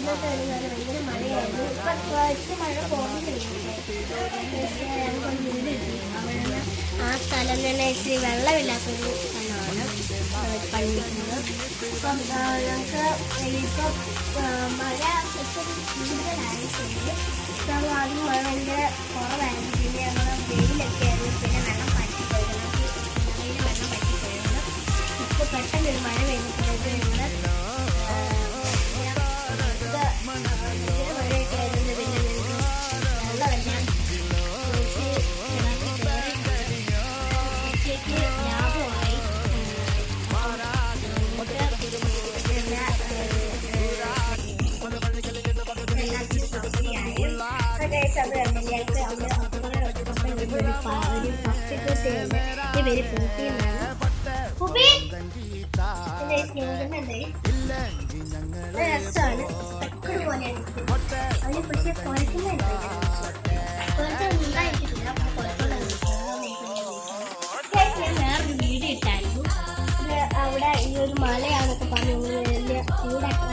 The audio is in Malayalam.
ഇന്നത്തെ ഒരു കാലം ഭയങ്കര മഴയായിരുന്നു. ഇപ്പം മഴ പോകുന്നില്ല. ഞങ്ങൾക്കൊന്ന് വീട് കിട്ടി. അവിടെ ആ സ്ഥലം തന്നെ ഇച്ചിരി വെള്ളമില്ലാത്തൊരു സ്ഥലമാണ് പണിക്കുന്നത്. അപ്പം ഞങ്ങൾക്ക് ഇപ്പം മഴ ഒത്തിരി കൂടുതലായിട്ടുണ്ട്. ഇപ്പം ആദ്യം മഴ ഭയങ്കര കുറവായിരുന്നു. പിന്നെ ഞങ്ങൾ വെയിലൊക്കെ ആയിരുന്നു. പിന്നെ വെള്ളം പറ്റിപ്പോയിരുന്നു. വെള്ളം പറ്റിപ്പോയിരുന്നു. ഇപ്പോൾ പെട്ടെന്നൊരു മഴ പെയ്യുമ്പോഴേക്ക് ഞങ്ങൾ മഴയൊക്കെ ആയിരുന്നു. പിന്നെ വെള്ളമെല്ലാം ലാഭമായി അത് ഞങ്ങൾക്ക് ഒരു പപ്പിക്കുട്ടിയുണ്ട്. ഈ പേര് പൂപ്പി എന്നാണ്. പൂപ്പി രസമാണ്. പെക്കട് പോലെയാണ്. അതിന് പക്ഷെ കുഴക്കുന്നുണ്ടായിട്ടില്ല. ഞാൻ വേറൊരു വീഡിയോ ഇട്ടായിരുന്നു. അവിടെ ഈ ഒരു മലയാണൊക്കെ പറഞ്ഞു വലിയ ചൂടാക്കി